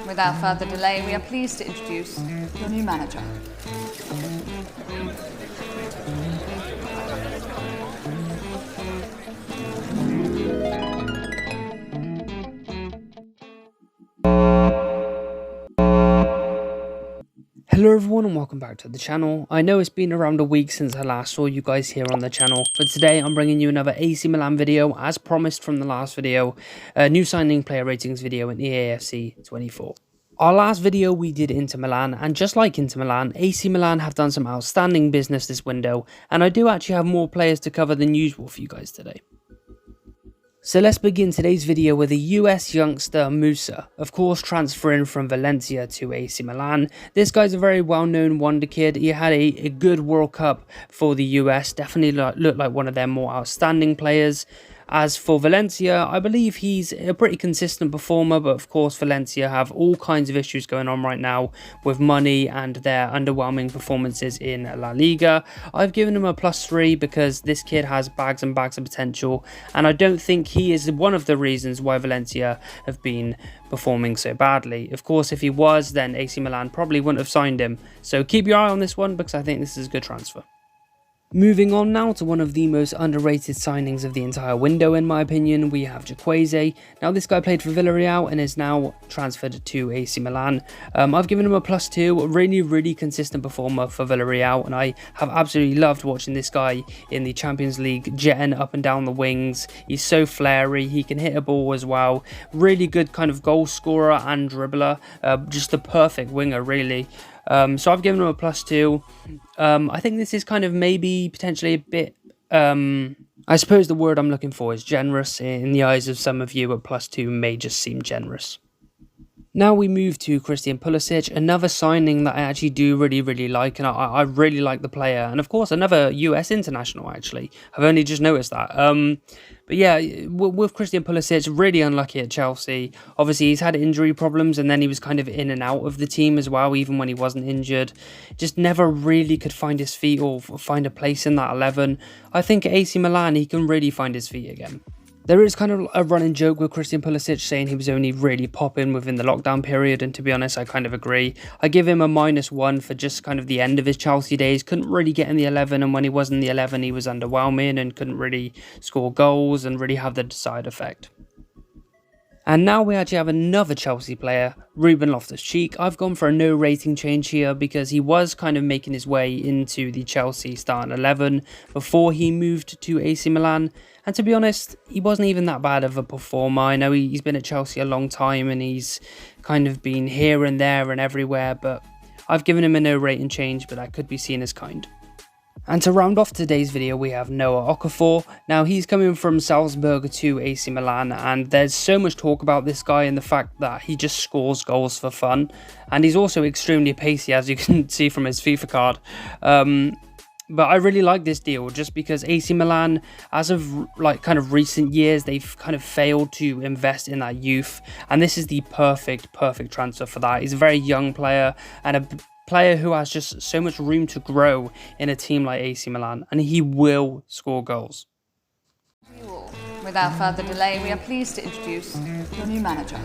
Without further delay, we are pleased to introduce your new manager. Hello everyone and welcome back to the channel. I know it's been around a week since I last saw you guys here on the channel, but today I'm bringing you another AC Milan video as promised from the last video, a new signing player ratings video in EAFC 24. Our last video we did Inter Milan, and just like Inter Milan, AC Milan have done some outstanding business this window, and I do actually have more players to cover than usual for you guys today. So let's begin today's video with a US youngster, Musa, of course transferring from Valencia to AC Milan. This guy's a very well-known wonder kid. He had a good World Cup for the US, definitely looked like one of their more outstanding players. As for Valencia, I believe he's a pretty consistent performer, but of course Valencia have all kinds of issues going on right now with money and their underwhelming performances in La Liga. I've given him a +3 because this kid has bags and bags of potential, and I don't think he is one of the reasons why Valencia have been performing so badly. Of course, if he was, then AC Milan probably wouldn't have signed him, so keep your eye on this one because I think this is a good transfer. Moving on now to one of the most underrated signings of the entire window in my opinion, we have Chukwueze. Now this guy played for Villarreal and is now transferred to AC Milan. I've given him a +2, a really consistent performer for Villarreal, and I have absolutely loved watching this guy in the Champions League, jetting up and down the wings. He's so flary, he can hit a ball as well, really good kind of goal scorer and dribbler, just the perfect winger really. So I've given him a +2. I think this is kind of maybe potentially a bit, I suppose the word I'm looking for is generous. In the eyes of some of you, a +2 may just seem generous. Now we move to Christian Pulisic, another signing that I actually do really like, and I really like the player, and of course another US international actually. I've only just noticed that. But yeah, with Christian Pulisic, really unlucky at Chelsea. Obviously he's had injury problems, and then he was kind of in and out of the team as well, even when he wasn't injured. Just never really could find his feet or find a place in that 11. I think at AC Milan he can really find his feet again. There is kind of a running joke with Christian Pulisic saying he was only really popping within the lockdown period, and to be honest, I kind of agree. I give him a -1 for just kind of the end of his Chelsea days. Couldn't really get in the 11, and when he was in the 11, he was underwhelming and couldn't really score goals and really have the desired effect. And now we actually have another Chelsea player, Ruben Loftus-Cheek. I've gone for a no rating change here because he was kind of making his way into the Chelsea starting 11 before he moved to AC Milan. And to be honest, he wasn't even that bad of a performer. I know he's been at Chelsea a long time and he's kind of been here and there and everywhere, but I've given him a no rating change, but that could be seen as kind. And to round off today's video, we have Noah Okafor. Now, he's coming from Salzburg to AC Milan, and there's so much talk about this guy and the fact that he just scores goals for fun. And he's also extremely pacey, as you can see from his FIFA card. But I really like this deal just because AC Milan, as of like kind of recent years, they've kind of failed to invest in that youth. And this is the perfect transfer for that. He's a very young player and a player who has just so much room to grow in a team like AC Milan, and he will score goals. Without further delay, we are pleased to introduce your new manager.